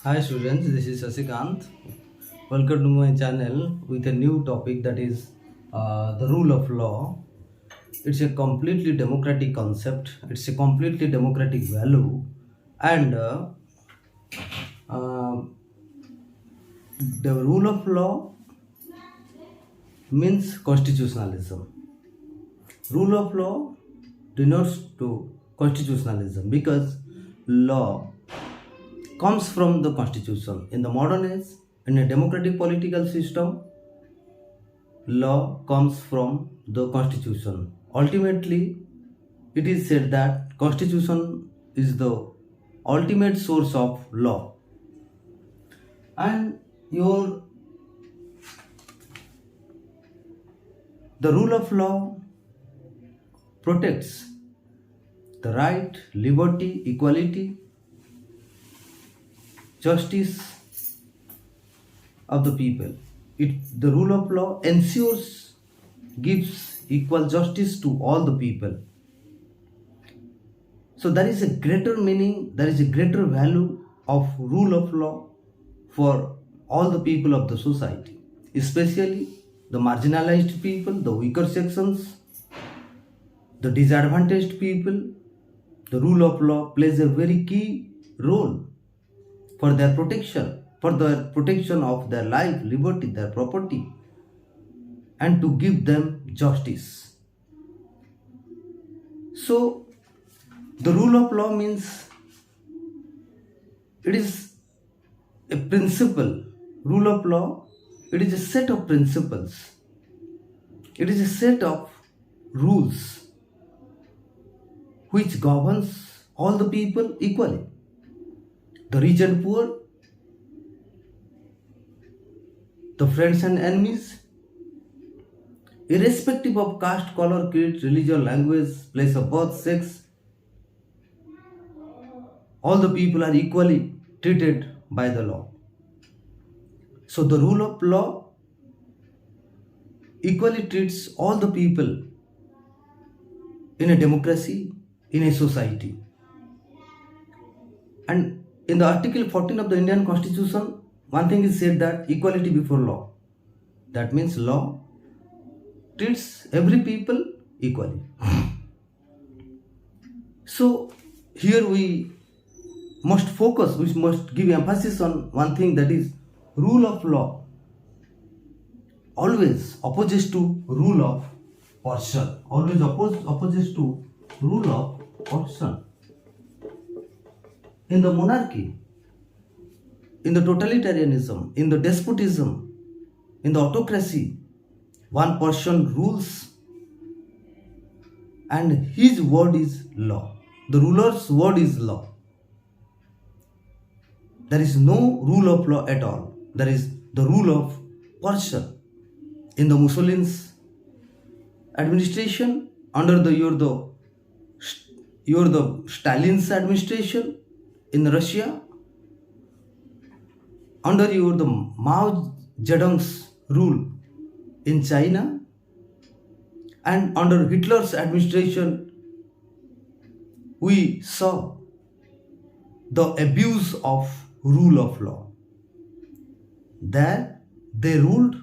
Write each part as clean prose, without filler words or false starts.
Hi students, this is Sasikant. Welcome to my channel with a new topic that is the rule of law. It's a completely democratic concept. It's a completely democratic value, and uh, the rule of law means constitutionalism. Rule of law denotes to constitutionalism because law comes from the constitution. In the modern age, in a democratic political system, law comes from the constitution. Ultimately, it is said that constitution is the ultimate source of law, and your the rule of law protects the right, liberty, equality, justice of the people. The rule of law ensures, gives equal justice to all the people. So there is a greater meaning, there is a greater value of rule of law for all the people of the society, especially the marginalized people, the weaker sections, the disadvantaged people. The rule of law plays a very key role for the protection of their life, liberty, their property, and to give them justice. So, the rule of law means it is a principle. Rule of law, it is a set of principles. It is a set of rules which governs all the people equally. The rich and poor, the friends and enemies, irrespective of caste, color, creed, religion, language, place of birth, sex, all the people are equally treated by the law. So the rule of law equally treats all the people in a democracy, in a society. And in the Article 14 of the Indian Constitution, one thing is said that equality before law. That means law treats every people equally. So here we must focus, we must give emphasis on one thing, that is rule of law always opposes to rule of person. Always opposes to rule of person. In the monarchy, in the totalitarianism, in the despotism, in the autocracy, one person rules and his word is law. The ruler's word is law. There is no rule of law at all. There is the rule of person. In the Mussolini's administration, under the you're the Stalin's administration in Russia, under the Mao Zedong's rule in China, and under Hitler's administration, we saw the abuse of rule of law. There they ruled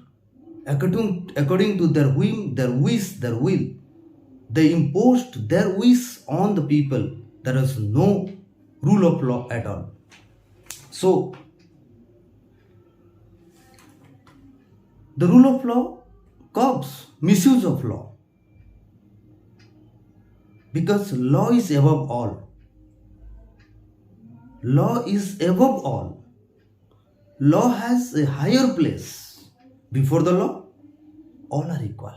according to their whim, their wish, their will. They imposed their wish on the people. There was no rule of law at all. So, the rule of law curbs misuse of law, because law is above all. Law is above all. Law has a higher place. Before the law, all are equal.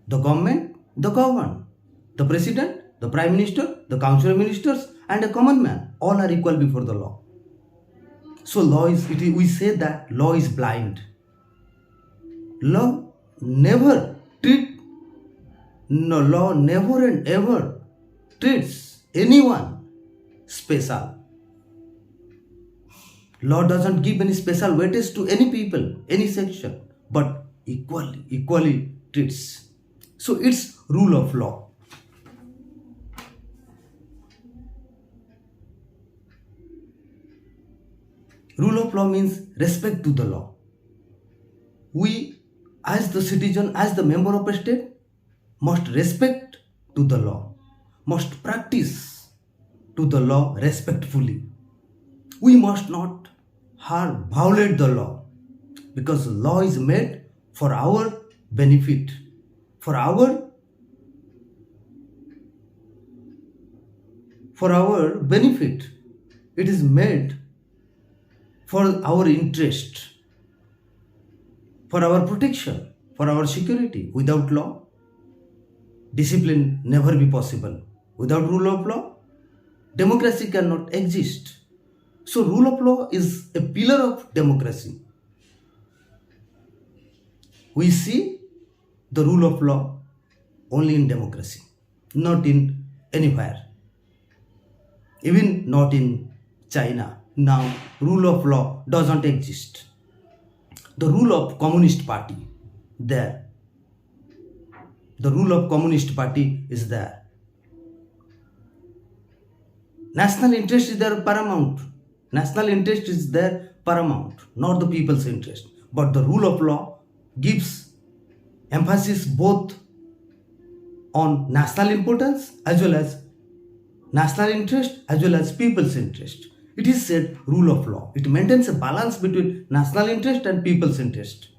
The government, the governed. The president, the prime minister, the council of ministers, and a common man, all are equal before the law. So we say that law is blind. Law never and ever treats anyone special. Law doesn't give any special weightage to any people, any section, but equally treats. So it's rule of law. Rule of law means respect to the law. We, as the citizen, as the member of a state, must respect to the law, must practice to the law respectfully. We must not harm, violate the law, because law is made for our benefit, for our benefit. It is made for our interest, for our protection, for our security. Without law, discipline never be possible. Without rule of law, democracy cannot exist. So rule of law is a pillar of democracy. We see the rule of law only in democracy, not in anywhere. Even not in China. Now rule of law doesn't exist. The rule of Communist Party there. The rule of Communist Party is there. National interest is there paramount. National interest is there paramount, not the people's interest. But the rule of law gives emphasis both on national importance as well as national interest as well as people's interest. It is said rule of law. It maintains a balance between national interest and people's interest,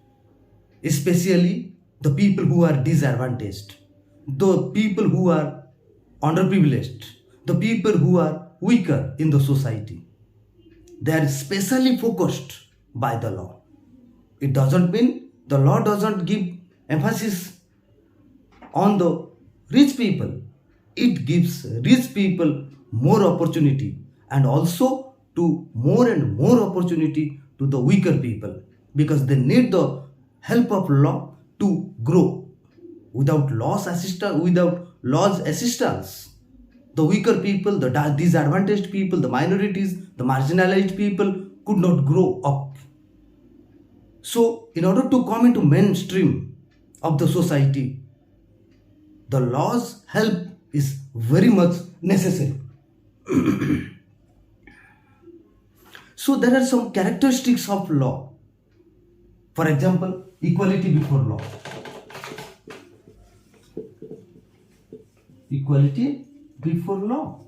especially the people who are disadvantaged, the people who are underprivileged, the people who are weaker in the society. They are specially focused by the law. It doesn't mean the law doesn't give emphasis on the rich people. It gives rich people more opportunity and also to more and more opportunity to the weaker people, because they need the help of law to grow. Without law's assistance, the weaker people, the disadvantaged people, the minorities, the marginalized people could not grow up. So in order to come into mainstream of the society, the law's help is very much necessary. So there are some characteristics of law. For example, equality before law. Equality before law.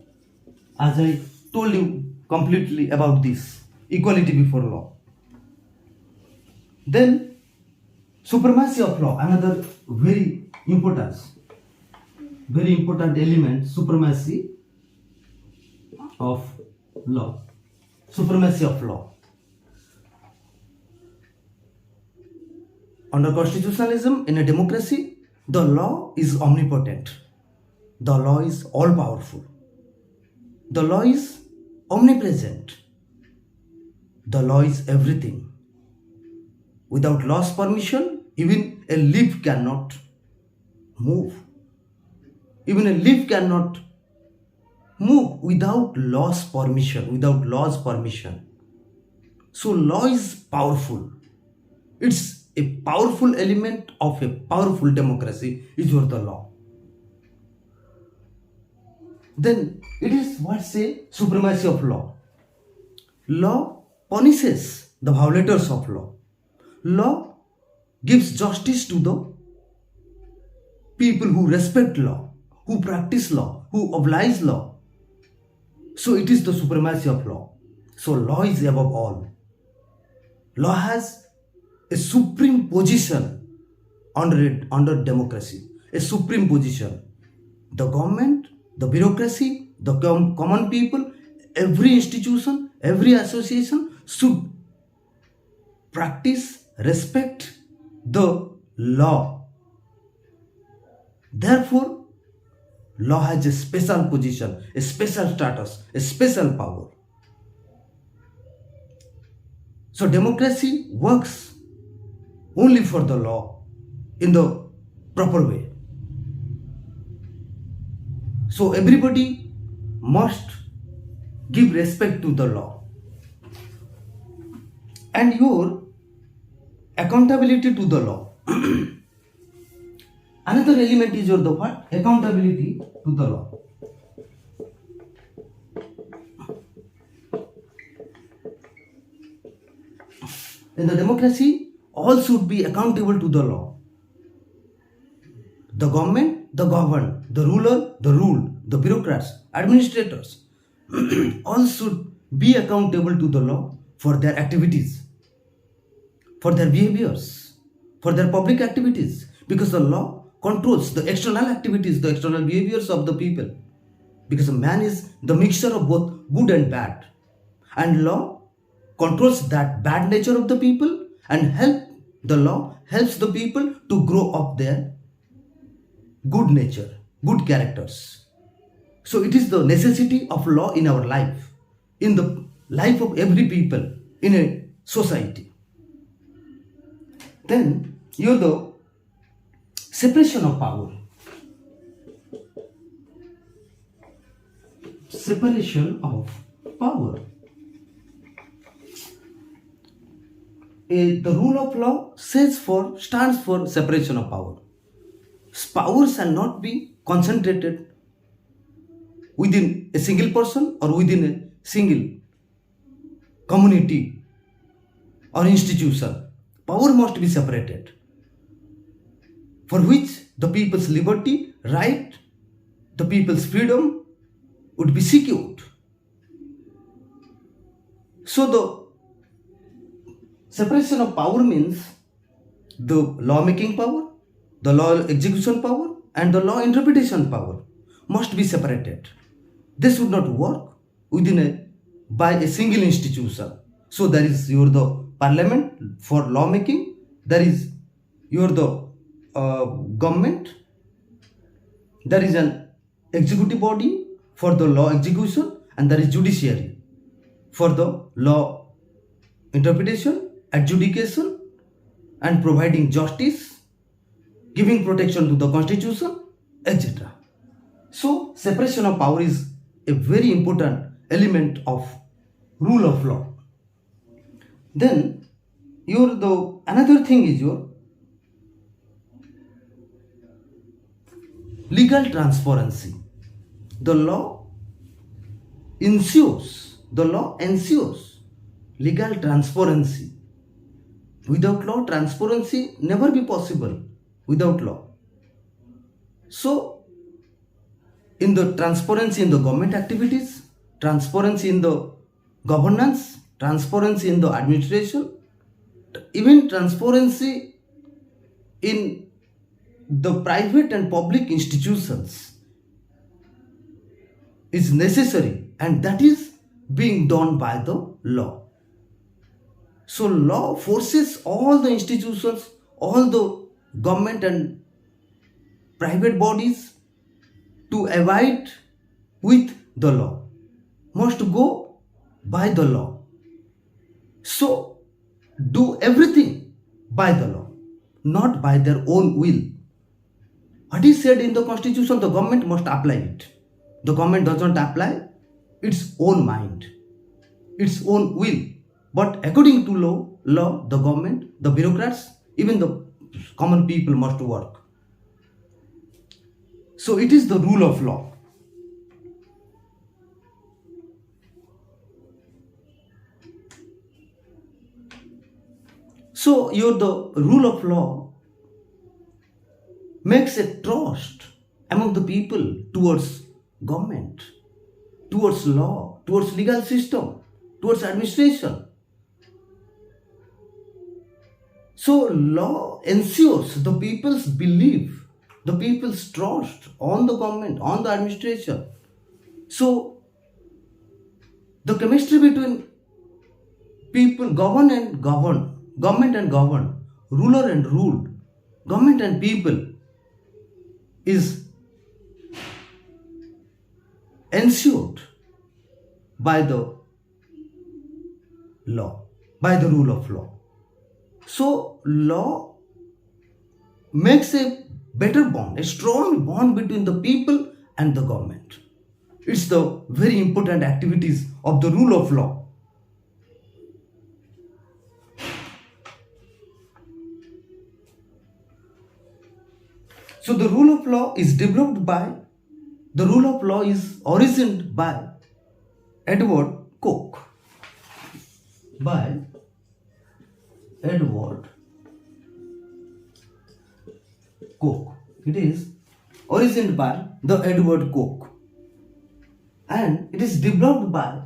As I told you completely about this, equality before law. Then supremacy of law, another very important element, supremacy of law. Supremacy of law. Under constitutionalism, in a democracy, the law is omnipotent. The law is all powerful. The law is omnipresent. The law is everything. Without law's permission, even a leaf cannot move. Even a leaf cannot move without law's permission, So law is powerful. It's a powerful element of a powerful democracy is the law. Then it is what say supremacy of law. Law punishes the violators of law. Law gives justice to the people who respect law, who practice law, who oblige law. So it is the supremacy of law. So law is above all. Law has a supreme position under democracy. A supreme position. The government, the bureaucracy, the common people, every institution, every association should practice, respect the law. Therefore, law has a special position, a special status, a special power. So democracy works only for the law in the proper way. So everybody must give respect to the law. And your accountability to the law. Another element is your the what? Accountability to the law. In the democracy, all should be accountable to the law. The government, the governed, the ruler, the ruled, the bureaucrats, administrators, all should be accountable to the law for their activities, for their behaviors, for their public activities, because the law controls the external activities, the external behaviors of the people. Because a man is the mixture of both good and bad, and law controls that bad nature of the people, and the law helps the people to grow up their good nature, good characters. So it is the necessity of law in our life, in the life of every people in a society. Then you're the separation of power. Separation of power. The rule of law stands for separation of power. Power shall not be concentrated within a single person or within a single community or institution. Power must be separated, for which the people's liberty, right, the people's freedom would be secured. So the separation of power means the law-making power, the law execution power, and the law interpretation power must be separated. This would not work by a single institution. So there is the parliament for lawmaking, there is the government, there is an executive body for the law execution, and there is judiciary for the law interpretation, adjudication, and providing justice, giving protection to the constitution, etc. So separation of power is a very important element of rule of law. Then another thing is your legal transparency. The law ensures legal transparency. Without law, transparency never be possible without law. So in the transparency in the government activities, transparency in the governance, transparency in the administration, even transparency in the private and public institutions is necessary, and that is being done by the law. So law forces all the institutions, all the government and private bodies to abide with the law, must go by the law. So do everything by the law, not by their own will. What is said in the constitution, the government must apply it. The government does not apply its own mind, its own will. But according to law, the government, the bureaucrats, even the common people must work. So it is the rule of law. So the rule of law makes a trust among the people towards government, towards law, towards legal system, towards administration. So law ensures the people's belief, the people's trust on the government, on the administration. So the chemistry between people government and governed, ruler and ruled, government and people is ensured by the law, by the rule of law. So law makes a better bond, a strong bond between the people and the government. It's the very important activities of the rule of law. So the rule of law is origined by Edward Coke. Edward Coke. It is originated by the Edward Coke, and it is developed by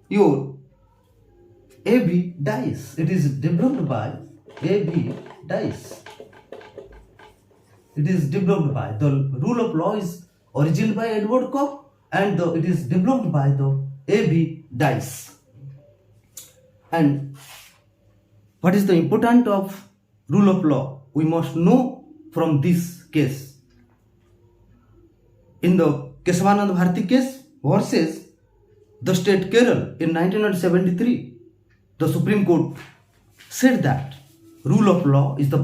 your A.B. Dice. It is developed by A.B. Dice. It is developed by the rule of law is originated by Edward Coke, and it is developed by the A.B. Dice. And what is the importance of rule of law? We must know from this case. In the Keshavananda Varti case versus the state Kerala in 1973, the Supreme Court said that rule of law is the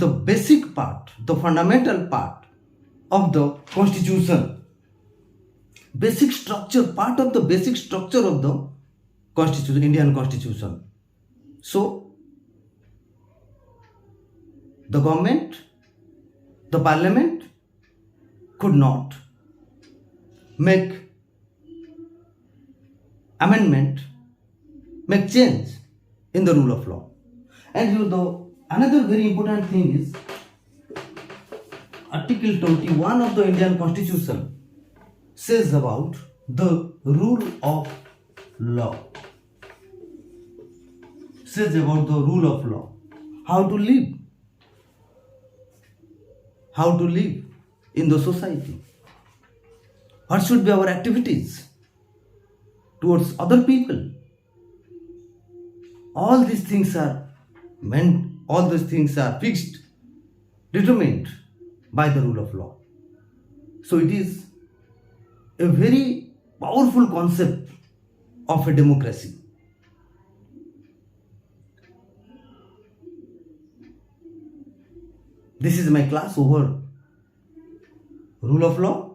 basic part, the fundamental part of the constitution. Part of the basic structure of the constitution, Indian constitution. So, the government, the parliament could not make amendment, make change in the rule of law. And another very important thing is Article 21 of the Indian Constitution says about the rule of law. Says about the rule of law. How to live in the society. What should be our activities towards other people. All these things are fixed, determined by the rule of law. So it is a very powerful concept of a democracy. This is my class over rule of law,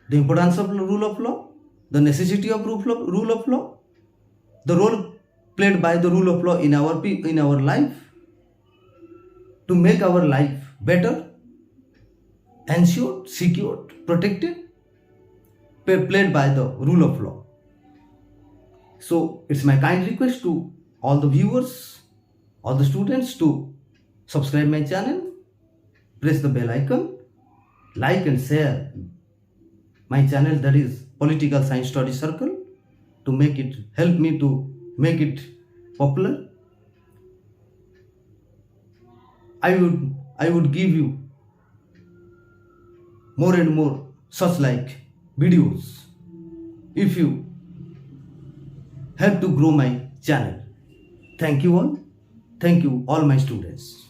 the importance of rule of law, the necessity of rule of law, the role played by the rule of law in our life to make our life better, ensured, secured, protected, played by the rule of law. So it's my kind request to all the viewers, all the students to subscribe my channel, press the bell icon, like and share my channel, that is Political Science Study Circle, to help me to make it popular. I would give you more and more such like videos if you help to grow my channel. Thank you all my students.